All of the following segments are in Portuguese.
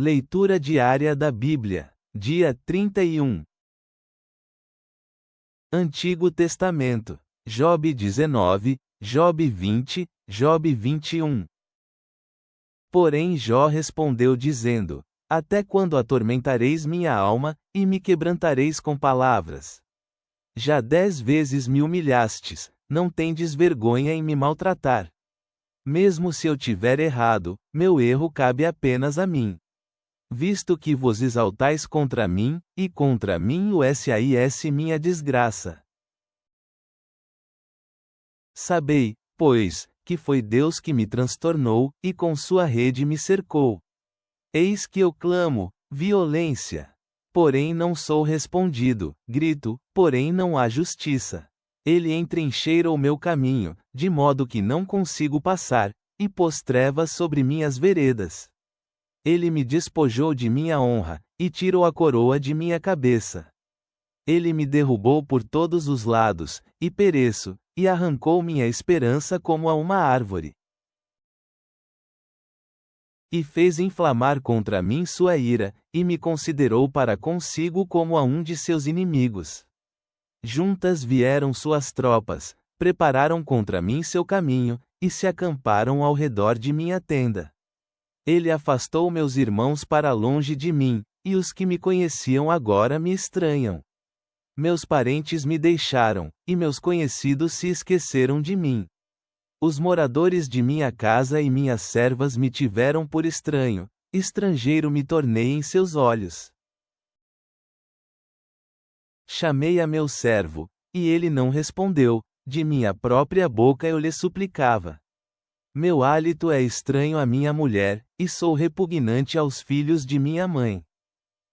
Leitura diária da Bíblia, dia 31. Antigo Testamento, Job 19, Job 20, Job 21. Porém Jó respondeu dizendo: Até quando atormentareis minha alma, e me quebrantareis com palavras? Já 10 vezes me humilhastes, não tendes vergonha em me maltratar. Mesmo se eu tiver errado, meu erro cabe apenas a mim. Visto que vos exaltais contra mim, e contra mim o sais minha desgraça. Sabei, pois, que foi Deus que me transtornou, e com sua rede me cercou. Eis que eu clamo, violência. Porém não sou respondido, grito, porém não há justiça. Ele entrincheira o meu caminho, de modo que não consigo passar, e pôs trevas sobre minhas veredas. Ele me despojou de minha honra, e tirou a coroa de minha cabeça. Ele me derrubou por todos os lados, e pereço, e arrancou minha esperança como a uma árvore. E fez inflamar contra mim sua ira, e me considerou para consigo como a um de seus inimigos. Juntas vieram suas tropas, prepararam contra mim seu caminho, e se acamparam ao redor de minha tenda. Ele afastou meus irmãos para longe de mim, e os que me conheciam agora me estranham. Meus parentes me deixaram, e meus conhecidos se esqueceram de mim. Os moradores de minha casa e minhas servas me tiveram por estranho, estrangeiro me tornei em seus olhos. Chamei a meu servo, e ele não respondeu, de minha própria boca eu lhe suplicava. Meu hálito é estranho à minha mulher, e sou repugnante aos filhos de minha mãe.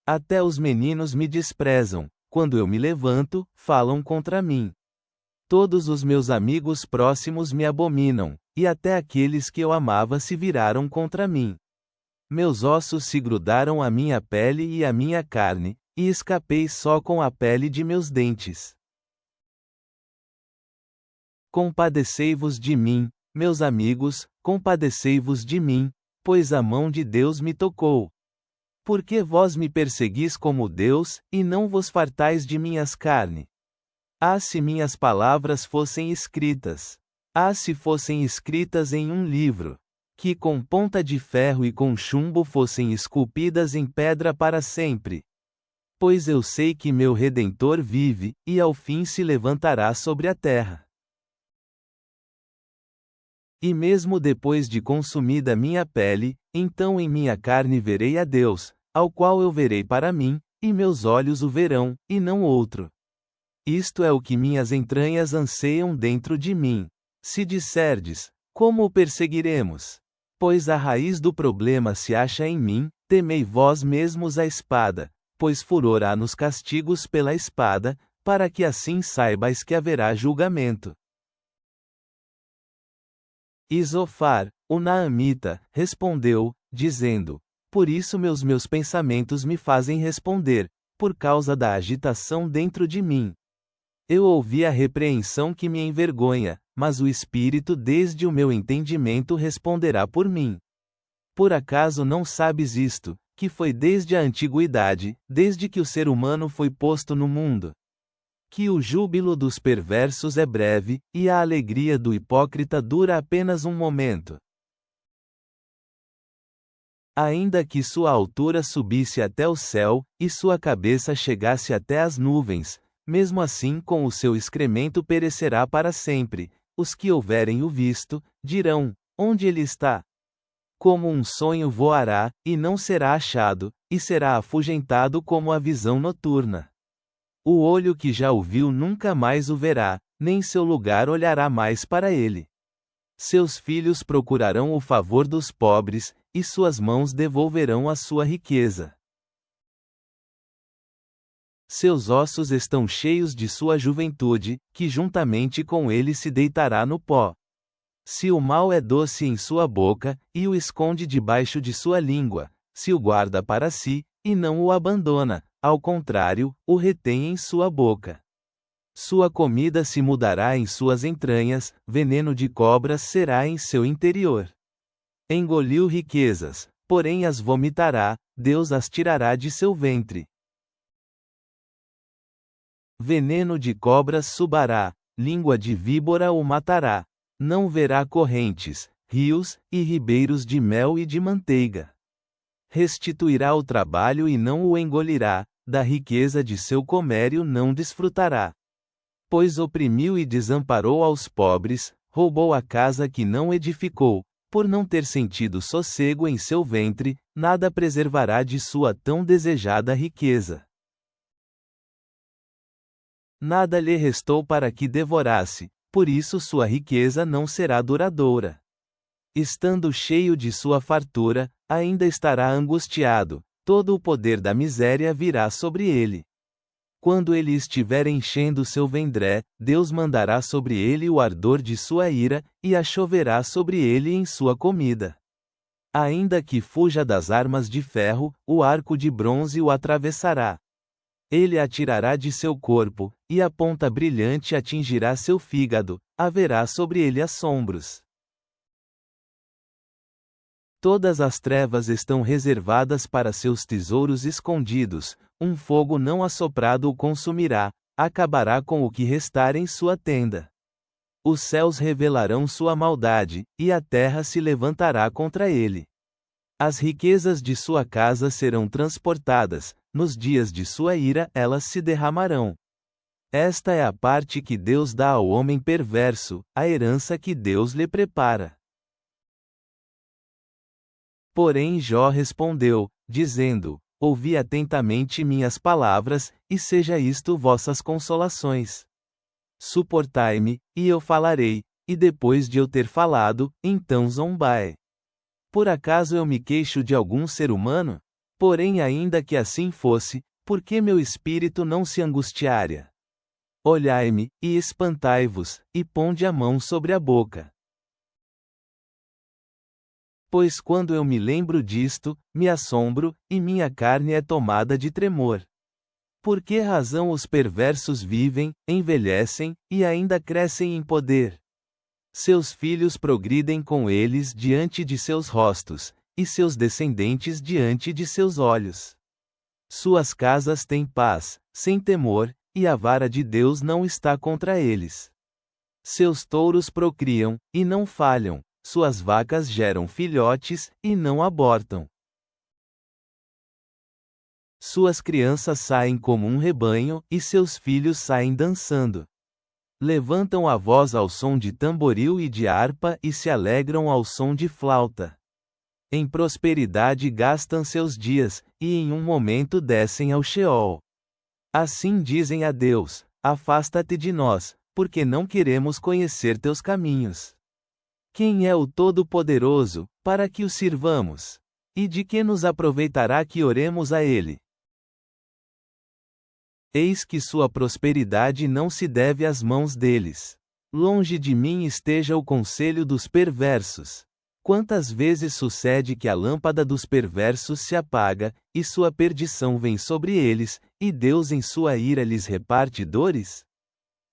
Até os meninos me desprezam, quando eu me levanto, falam contra mim. Todos os meus amigos próximos me abominam, e até aqueles que eu amava se viraram contra mim. Meus ossos se grudaram à minha pele e à minha carne, e escapei só com a pele de meus dentes. Compadecei-vos de mim, meus amigos, compadecei-vos de mim, pois a mão de Deus me tocou. Porque vós me perseguis como Deus, e não vos fartais de minhas carnes? Ah, se minhas palavras fossem escritas! Ah, se fossem escritas em um livro! Que com ponta de ferro e com chumbo fossem esculpidas em pedra para sempre! Pois eu sei que meu Redentor vive, e ao fim se levantará sobre a terra. E mesmo depois de consumida minha pele, então em minha carne verei a Deus, ao qual eu verei para mim, e meus olhos o verão, e não outro. Isto é o que minhas entranhas anseiam dentro de mim. Se disserdes, como o perseguiremos? Pois a raiz do problema se acha em mim, temei vós mesmos a espada, pois furor há nos castigos pela espada, para que assim saibais que haverá julgamento. E Zofar, o naamita, respondeu, dizendo: Por isso meus pensamentos me fazem responder, por causa da agitação dentro de mim. Eu ouvi a repreensão que me envergonha, mas o Espírito desde o meu entendimento responderá por mim. Por acaso não sabes isto, que foi desde a antiguidade, desde que o ser humano foi posto no mundo? Que o júbilo dos perversos é breve, e a alegria do hipócrita dura apenas um momento. Ainda que sua altura subisse até o céu, e sua cabeça chegasse até as nuvens, mesmo assim com o seu excremento perecerá para sempre. Os que houverem o visto, dirão, onde ele está? Como um sonho voará, e não será achado, e será afugentado como a visão noturna. O olho que já o viu nunca mais o verá, nem seu lugar olhará mais para ele. Seus filhos procurarão o favor dos pobres, e suas mãos devolverão a sua riqueza. Seus ossos estão cheios de sua juventude, que juntamente com ele se deitará no pó. Se o mal é doce em sua boca, e o esconde debaixo de sua língua, se o guarda para si, e não o abandona, ao contrário, o retém em sua boca. Sua comida se mudará em suas entranhas, veneno de cobras será em seu interior. Engoliu riquezas, porém as vomitará, Deus as tirará de seu ventre. Veneno de cobras subará, língua de víbora o matará. Não verá correntes, rios, e ribeiros de mel e de manteiga. Restituirá o trabalho e não o engolirá, da riqueza de seu comério não desfrutará. Pois oprimiu e desamparou aos pobres, roubou a casa que não edificou, por não ter sentido sossego em seu ventre, nada preservará de sua tão desejada riqueza. Nada lhe restou para que devorasse, por isso sua riqueza não será duradoura. Estando cheio de sua fartura, ainda estará angustiado, todo o poder da miséria virá sobre ele. Quando ele estiver enchendo seu vendré, Deus mandará sobre ele o ardor de sua ira, e a choverá sobre ele em sua comida. Ainda que fuja das armas de ferro, o arco de bronze o atravessará. Ele atirará de seu corpo, e a ponta brilhante atingirá seu fígado, haverá sobre ele assombros. Todas as trevas estão reservadas para seus tesouros escondidos, um fogo não assoprado o consumirá, acabará com o que restar em sua tenda. Os céus revelarão sua maldade, e a terra se levantará contra ele. As riquezas de sua casa serão transportadas, nos dias de sua ira elas se derramarão. Esta é a parte que Deus dá ao homem perverso, a herança que Deus lhe prepara. Porém Jó respondeu, dizendo: Ouvi atentamente minhas palavras, e seja isto vossas consolações. Suportai-me, e eu falarei, e depois de eu ter falado, então zombai. Por acaso eu me queixo de algum ser humano? Porém ainda que assim fosse, por que meu espírito não se angustiaria? Olhai-me, e espantai-vos, e ponde a mão sobre a boca. Pois quando eu me lembro disto, me assombro, e minha carne é tomada de tremor. Por que razão os perversos vivem, envelhecem, e ainda crescem em poder? Seus filhos progridem com eles diante de seus rostos, e seus descendentes diante de seus olhos. Suas casas têm paz, sem temor, e a vara de Deus não está contra eles. Seus touros procriam, e não falham. Suas vacas geram filhotes, e não abortam. Suas crianças saem como um rebanho, e seus filhos saem dançando. Levantam a voz ao som de tamboril e de harpa, e se alegram ao som de flauta. Em prosperidade gastam seus dias, e em um momento descem ao Sheol. Assim dizem a Deus: afasta-te de nós, porque não queremos conhecer teus caminhos. Quem é o Todo-Poderoso, para que o sirvamos? E de que nos aproveitará que oremos a Ele? Eis que sua prosperidade não se deve às mãos deles. Longe de mim esteja o conselho dos perversos. Quantas vezes sucede que a lâmpada dos perversos se apaga, e sua perdição vem sobre eles, e Deus em sua ira lhes reparte dores?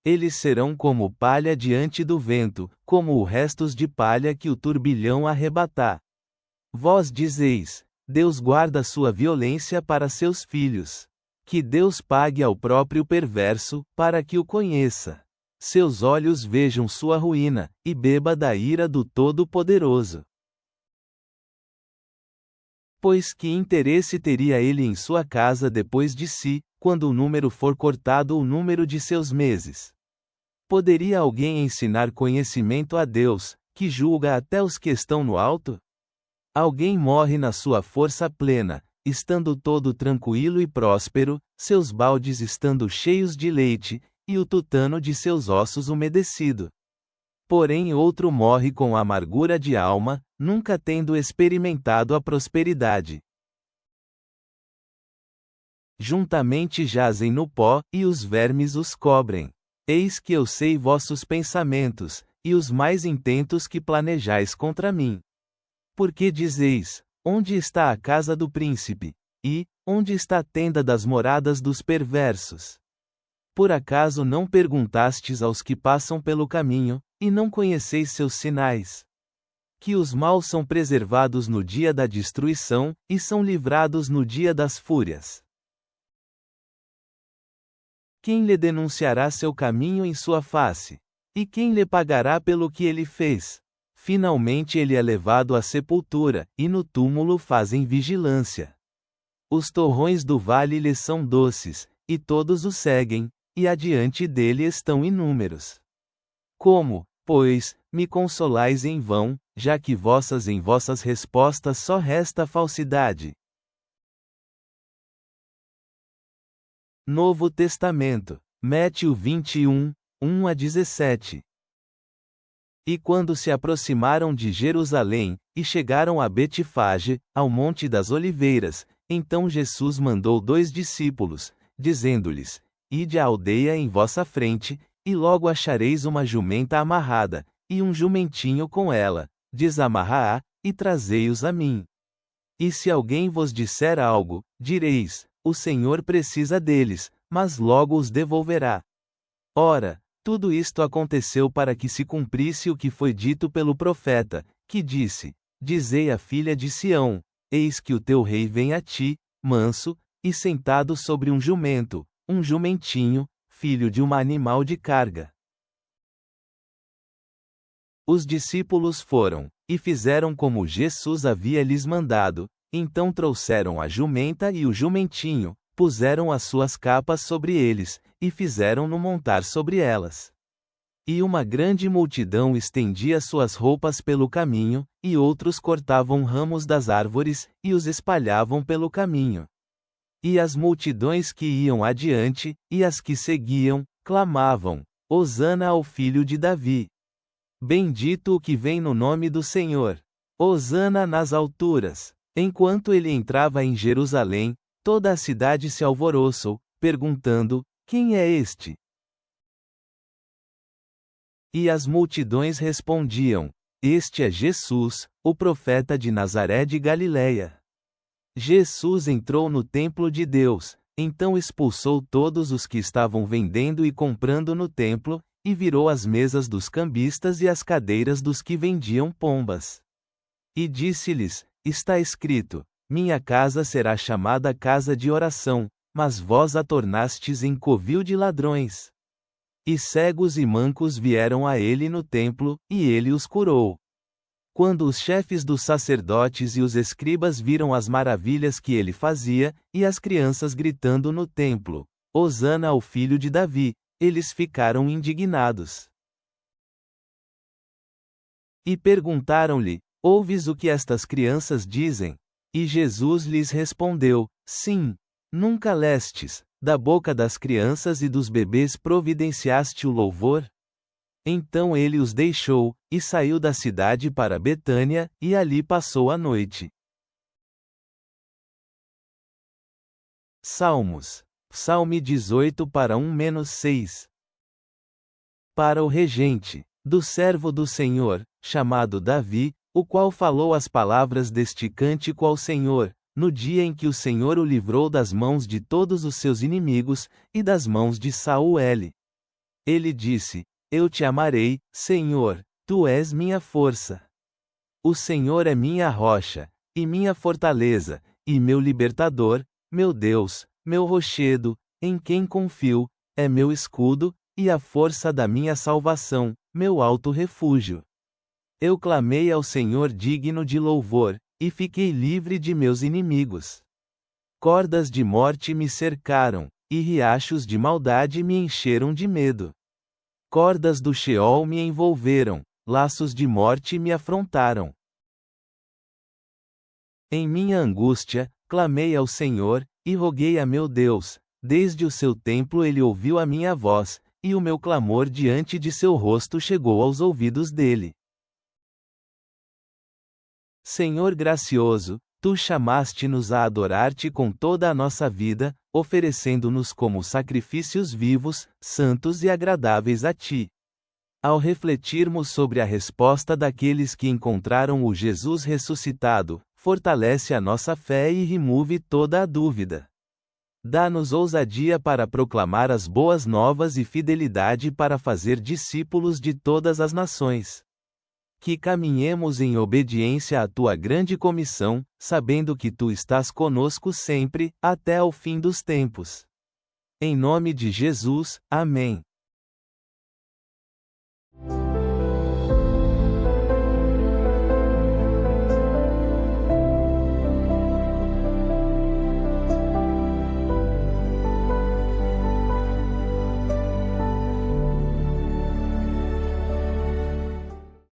Eles serão como palha diante do vento, como o restos de palha que o turbilhão arrebatar. Vós dizeis: Deus guarda sua violência para seus filhos. Que Deus pague ao próprio perverso, para que o conheça. Seus olhos vejam sua ruína, e beba da ira do Todo-Poderoso. Pois que interesse teria ele em sua casa depois de si, quando o número for cortado o número de seus meses? Poderia alguém ensinar conhecimento a Deus, que julga até os que estão no alto? Alguém morre na sua força plena, estando todo tranquilo e próspero, seus baldes estando cheios de leite, e o tutano de seus ossos umedecido. Porém outro morre com amargura de alma, nunca tendo experimentado a prosperidade. Juntamente jazem no pó, e os vermes os cobrem. Eis que eu sei vossos pensamentos, e os mais intentos que planejais contra mim. Porque dizeis: onde está a casa do príncipe? E, onde está a tenda das moradas dos perversos? Por acaso não perguntastes aos que passam pelo caminho, e não conheceis seus sinais? que os maus são preservados no dia da destruição, e são livrados no dia das fúrias. Quem lhe denunciará seu caminho em sua face? E quem lhe pagará pelo que ele fez? Finalmente ele é levado à sepultura, e no túmulo fazem vigilância. Os torrões do vale lhe são doces, e todos o seguem, e adiante dele estão inúmeros. Como, pois, me consolais em vão, já que em vossas respostas só resta falsidade? Novo Testamento, Mateus 21, 1 a 17. E quando se aproximaram de Jerusalém, e chegaram a Betfage, ao Monte das Oliveiras, então Jesus mandou 2 discípulos, dizendo-lhes: Ide à aldeia em vossa frente, e logo achareis uma jumenta amarrada, e um jumentinho com ela, desamarrá-a, e trazei-os a mim. E se alguém vos disser algo, direis: o Senhor precisa deles, mas logo os devolverá. Ora, tudo isto aconteceu para que se cumprisse o que foi dito pelo profeta, que disse: Dizei à filha de Sião: Eis que o teu rei vem a ti, manso, e sentado sobre um jumento, um jumentinho, filho de uma animal de carga. Os discípulos foram, e fizeram como Jesus havia lhes mandado, então trouxeram a jumenta e o jumentinho, puseram as suas capas sobre eles, e fizeram-no montar sobre elas. E uma grande multidão estendia suas roupas pelo caminho, e outros cortavam ramos das árvores, e os espalhavam pelo caminho. E as multidões que iam adiante, e as que seguiam, clamavam: Hosana ao filho de Davi. Bendito o que vem no nome do Senhor. Hosana nas alturas. Enquanto ele entrava em Jerusalém, toda a cidade se alvoroçou, perguntando: Quem é este? E as multidões respondiam: Este é Jesus, o profeta de Nazaré de Galileia. Jesus entrou no templo de Deus, então expulsou todos os que estavam vendendo e comprando no templo, e virou as mesas dos cambistas e as cadeiras dos que vendiam pombas. E disse-lhes: Está escrito: Minha casa será chamada casa de oração, mas vós a tornastes em covil de ladrões. E cegos e mancos vieram a ele no templo, e ele os curou. Quando os chefes dos sacerdotes e os escribas viram as maravilhas que ele fazia, e as crianças gritando no templo: Hosana ao filho de Davi, eles ficaram indignados. E perguntaram-lhe: Ouves o que estas crianças dizem? E Jesus lhes respondeu: Sim. Nunca lestes: da boca das crianças e dos bebês providenciaste o louvor? Então ele os deixou, e saiu da cidade para Betânia, e ali passou a noite. Salmos. Psalme 18 para 1-6. Para o regente, do servo do Senhor, chamado Davi, o qual falou as palavras deste cântico ao Senhor, no dia em que o Senhor o livrou das mãos de todos os seus inimigos, e das mãos de Saul. Ele disse: Eu te amarei, Senhor, tu és minha força. O Senhor é minha rocha, e minha fortaleza, e meu libertador, meu Deus, meu rochedo, em quem confio, é meu escudo, e a força da minha salvação, meu alto refúgio. Eu clamei ao Senhor digno de louvor, e fiquei livre de meus inimigos. Cordas de morte me cercaram, e riachos de maldade me encheram de medo. Cordas do Sheol me envolveram, laços de morte me afrontaram. Em minha angústia, clamei ao Senhor, e roguei a meu Deus. Desde o seu templo ele ouviu a minha voz, e o meu clamor diante de seu rosto chegou aos ouvidos dele. Senhor gracioso, tu chamaste-nos a adorar-te com toda a nossa vida, oferecendo-nos como sacrifícios vivos, santos e agradáveis a ti. Ao refletirmos sobre a resposta daqueles que encontraram o Jesus ressuscitado, fortalece a nossa fé e remove toda a dúvida. Dá-nos ousadia para proclamar as boas novas e fidelidade para fazer discípulos de todas as nações. Que caminhemos em obediência à tua grande comissão, sabendo que tu estás conosco sempre, até ao fim dos tempos. Em nome de Jesus, amém.